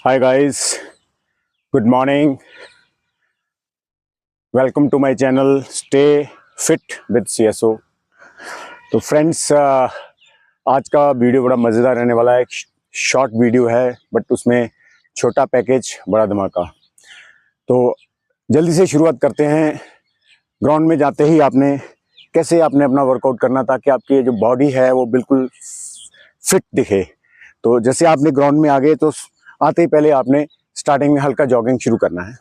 Hi guys, good morning. Welcome to my channel Stay Fit with CSO. तो friends आज का video बड़ा मज़ेदार रहने वाला है। एक शॉर्ट वीडियो है बट उसमें छोटा पैकेज बड़ा धमाका। तो जल्दी से शुरुआत करते हैं। ग्राउंड में जाते ही आपने कैसे आपने अपना वर्कआउट करना ताकि आपकी जो बॉडी है वो बिल्कुल फिट दिखे। तो जैसे आपने ग्राउंड में आ गए तो आते ही पहले आपने स्टार्टिंग में हल्का जॉगिंग शुरू करना है।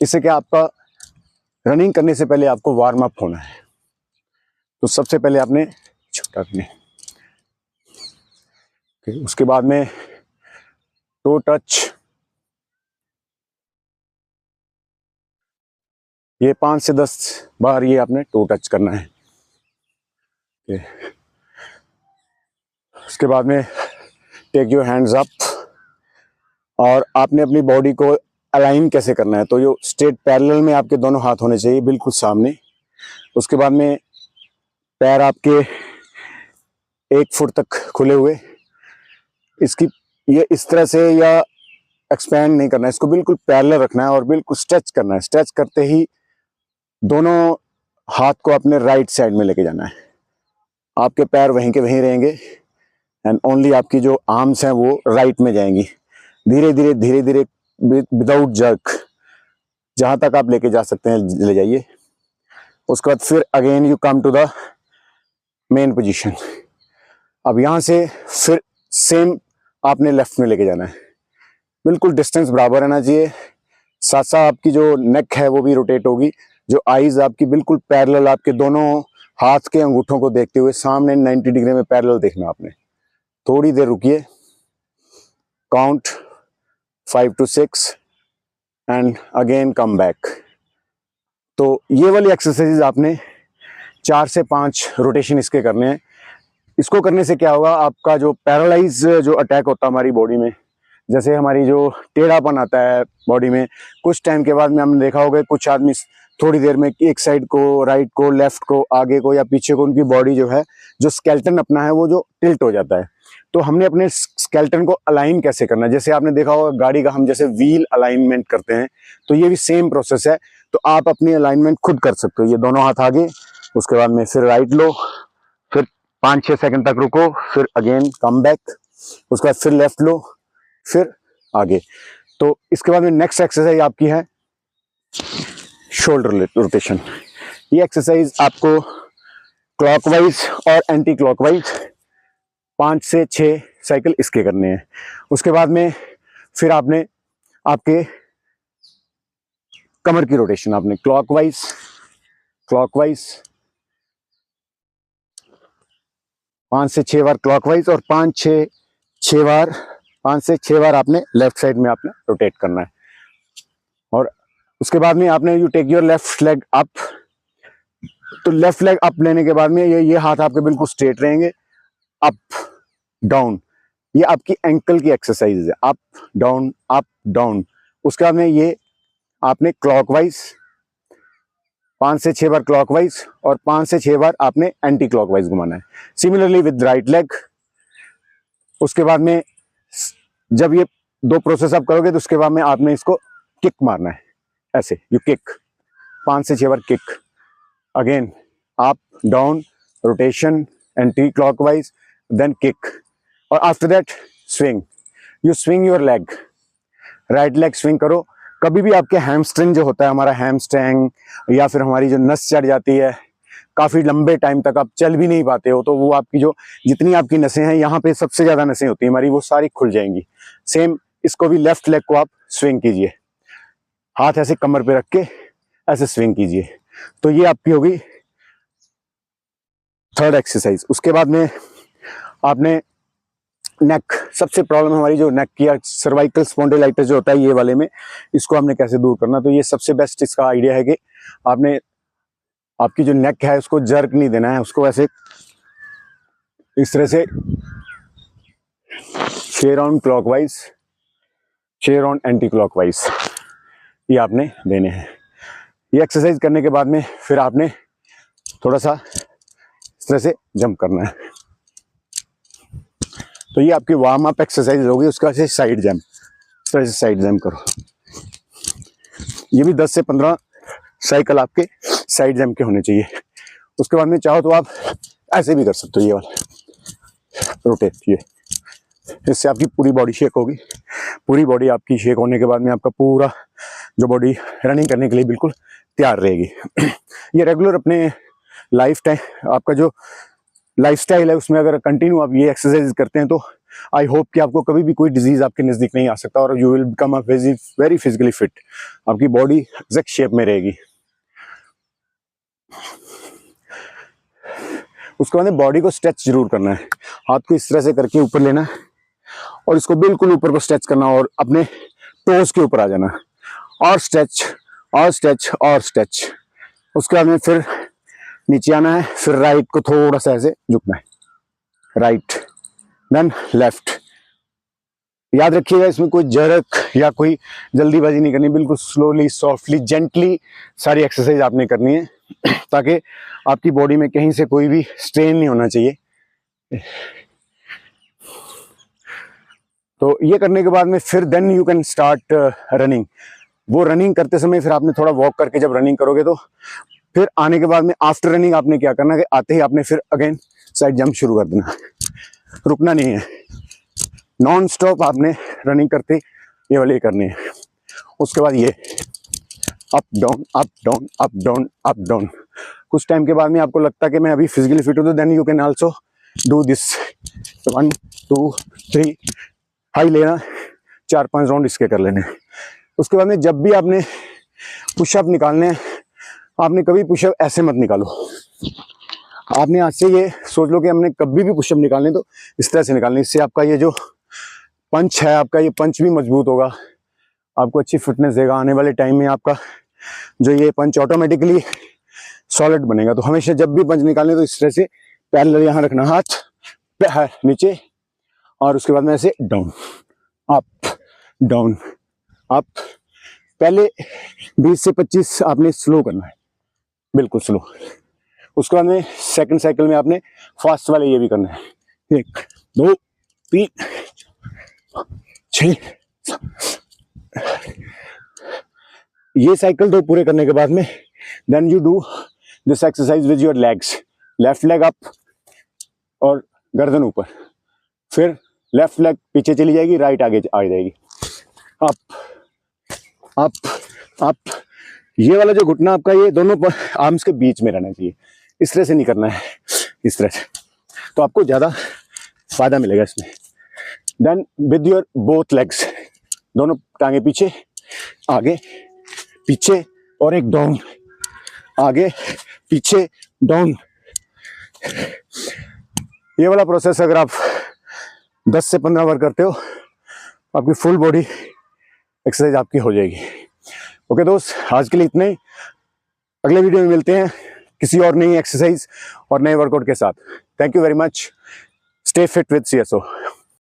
इससे क्या आपका रनिंग करने से पहले आपको वार्म अप होना है। तो सबसे पहले आपने छोटा करना है। उसके बाद में टो टच, ये 5 से 10 बार ये आपने टो टच करना है। उसके बाद में टेक योर हैंड्स अप और आपने अपनी बॉडी को अलाइन कैसे करना है। तो ये स्ट्रेट पैरेलल में आपके दोनों हाथ होने चाहिए, बिल्कुल सामने। उसके बाद में पैर आपके 1 फुट तक खुले हुए। इसकी ये इस तरह से या एक्सपैंड नहीं करना है, इसको बिल्कुल पैरेलल रखना है और बिल्कुल स्ट्रेच करना है। स्ट्रेच करते ही दोनों हाथ को अपने राइट साइड में लेके जाना है। आपके पैर वहीं के वहीं रहेंगे एंड ओनली आपकी जो आर्म्स हैं वो राइट में जाएंगी। धीरे धीरे विदाउट जर्क, जहां तक आप लेके जा सकते हैं ले जाइए। उसके बाद फिर again you come to the main position. अब यहां से फिर सेम आपने लेफ्ट में लेके जाना है। बिल्कुल डिस्टेंस बराबर रहना चाहिए। साथ साथ आपकी जो नेक है वो भी रोटेट होगी। जो आईज आपकी बिल्कुल पैरेलल, आपके दोनों हाथ के अंगूठों को देखते हुए सामने 90 डिग्री में पैरेलल देखना आपने। थोड़ी देर रुकिए, count 5 to 6 and again come back. तो ये वाली एक्सरसाइज आपने 4 से 5 रोटेशन इसके करने हैं। इसको करने से क्या होगा, आपका जो पैरालाइज जो अटैक होता है हमारी बॉडी में, जैसे हमारी जो टेढ़ापन आता है बॉडी में, कुछ टाइम के बाद में हमने देखा होगा कुछ आदमी थोड़ी देर में एक साइड को, राइट को, लेफ्ट को, आगे को या पीछे को, उनकी बॉडी जो है, जो स्केलेटन अपना है वो जो टिल्ट हो जाता है। तो हमने अपने स्केलेटन को अलाइन कैसे करना है, जैसे आपने देखा होगा गाड़ी का हम जैसे व्हील अलाइनमेंट करते हैं, तो ये भी सेम प्रोसेस है। तो आप अपनी अलाइनमेंट खुद कर सकते हो। ये दोनों हाथ आगे, उसके बाद में फिर राइट लो, फिर 5-6 सेकंड तक रुको, फिर अगेन कम बैक, उसके बाद फिर लेफ्ट लो, फिर आगे। तो इसके बाद में नेक्स्ट एक्सरसाइज आपकी है शोल्डर रोटेशन। ये एक्सरसाइज आपको क्लॉकवाइज और एंटी क्लॉकवाइज 5 से 6 साइकिल इसके करने हैं। उसके बाद में फिर आपने आपके कमर की रोटेशन, आपने क्लॉकवाइज 5 से 6 बार क्लॉकवाइज और 5 से 6 बार आपने लेफ्ट साइड में आपने रोटेट करना है। और उसके बाद में आपने you take your left leg up. तो लेफ्ट लेग अप लेने के बाद में ये हाथ आपके बिल्कुल स्ट्रेट रहेंगे। अप डाउन, ये आपकी एंकल की एक्सरसाइज है। Up down. उसके बाद में ये आपने क्लॉकवाइज 5 से 6 बार क्लॉकवाइज और 5 से 6 बार आपने एंटी क्लॉकवाइज घुमाना है। Similarly with right leg. उसके बाद में जब ये 2 प्रोसेस आप करोगे तो उसके बाद में आपने इसको किक मारना है, ऐसे यू किक 5 से 6 बार kick, again up down rotation anti clockwise then kick, और after that swing. You swing your leg, right leg swing करो। कभी भी आपके हैमस्ट्रिंग जो होता है, हमारा हैमस्ट्रिंग या फिर हमारी जो नस चढ़ जाती है, काफी लंबे टाइम तक आप चल भी नहीं पाते हो, तो वो आपकी जो जितनी आपकी नसें हैं, यहाँ पे सबसे ज्यादा नसें होती है हमारी, वो सारी खुल जाएंगी। सेम इसको भी लेफ्ट लेग को आप स्विंग कीजिए, हाथ ऐसे कमर पे रख के ऐसे स्विंग कीजिए। तो ये आपकी होगी थर्ड एक्सरसाइज। उसके बाद में आपने नेक, सबसे प्रॉब्लम हमारी जो नेक की सर्वाइकल स्पॉन्डिलाइटिस जो होता है ये वाले में, इसको हमने कैसे दूर करना। तो ये सबसे बेस्ट इसका आइडिया है कि आपने आपकी जो नेक है उसको जर्क नहीं देना है, उसको ऐसे इस तरह से share on clockwise, share on anti clockwise, ये आपने देने हैं। ये एक्सरसाइज करने के बाद में फिर आपने थोड़ा सा इस तरह से जंप करना है। तो ये आपकी वार्म अप एक्सरसाइज होगी। उसके बाद से साइड जंप, इस तरह से साइड जंप करो। ये भी 10 से 15 साइकिल आपके साइड जंप के होने चाहिए। उसके बाद में चाहो तो आप ऐसे भी कर सकते हो, ये वाला रोटेट, ये इससे आपकी पूरी बॉडी शेक होगी। पूरी बॉडी आपकी शेक होने के बाद में आपका पूरा जो बॉडी रनिंग करने के लिए बिल्कुल तैयार रहेगी। ये रेगुलर अपने लाइफ टाइम, आपका जो लाइफस्टाइल है उसमें अगर कंटिन्यू आप ये एक्सरसाइज करते हैं तो आई होप कि आपको कभी भी कोई डिजीज आपके नजदीक नहीं आ सकता और you will become a very physically fit. आपकी बॉडी एग्जैक्ट शेप में रहेगी। उसके बाद बॉडी को स्ट्रेच जरूर करना है। हाथ को इस तरह से करके ऊपर लेना है और इसको बिल्कुल ऊपर को स्ट्रेच करना और अपने टोज के ऊपर आ जाना और स्ट्रेच और स्ट्रेच और स्ट्रेच। उसके बाद में फिर नीचे आना है, फिर राइट को थोड़ा सा ऐसे झुकना है, राइट देन लेफ्ट। याद रखिएगा इसमें कोई झड़क या कोई जल्दीबाजी नहीं करनी, बिल्कुल स्लोली सॉफ्टली जेंटली सारी एक्सरसाइज आपने करनी है ताकि आपकी बॉडी में कहीं से कोई भी स्ट्रेन नहीं होना चाहिए। तो ये करने के बाद में फिर then you can start running. वो रनिंग करते समय फिर आपने थोड़ा वॉक करके जब रनिंग करोगे तो फिर आने के बाद में आफ्टर रनिंग आपने क्या करना है कि आते ही आपने फिर अगेन साइड जंप शुरू कर देना, रुकना नहीं है, नॉन स्टॉप आपने रनिंग करते ये वाले करनी है। उसके बाद ये up down up down up down up down. कुछ टाइम के बाद में आपको लगता है कि मैं अभी फिजिकली फिट हूँ तो then you can also do this 1 2 3 high लेना, 4-5 राउंड इसके कर लेने। उसके बाद में जब भी आपने पुशअप निकालने हैं, आपने कभी पुशअप ऐसे मत निकालो। आपने आज से ये सोच लो कि हमने कभी भी पुशअप निकालने तो इस तरह से निकालने। इससे आपका ये जो पंच है, आपका ये पंच भी मजबूत होगा, आपको अच्छी फिटनेस देगा। आने वाले टाइम में आपका जो ये पंच ऑटोमेटिकली सॉलिड बनेगा। तो हमेशा जब भी पंच निकालने तो इस तरह से पैरेलल यहाँ रखना, हाथ नीचे और उसके बाद में ऐसे डाउन अप डाउन अप। पहले 20 से 25 आपने स्लो करना है, बिल्कुल स्लो। उसके बाद में सेकंड साइकिल में आपने फास्ट वाले ये भी करना है, 1 2 3 6। ये साइकिल 2 पूरे करने के बाद में then you do this exercise with your legs. Left leg up और गर्दन ऊपर, फिर लेफ्ट लेग पीछे चली जाएगी, राइट आगे आ जाएगी, अप अप अप। ये वाला जो घुटना आपका ये दोनों आर्म्स के बीच में रहना चाहिए, इस तरह से नहीं करना है, इस तरह से, तो आपको ज्यादा फायदा मिलेगा इसमें। Then with your both legs, दोनों टांगे पीछे आगे पीछे और एक डाउन, आगे पीछे डाउन। ये वाला प्रोसेस अगर आप 10 से 15 बार करते हो आपकी फुल बॉडी एक्सरसाइज आपकी हो जाएगी। ओके दोस्त, आज के लिए इतना ही। अगले वीडियो में मिलते हैं किसी और नई एक्सरसाइज और नए वर्कआउट के साथ। Thank you very much. Stay fit with CSO।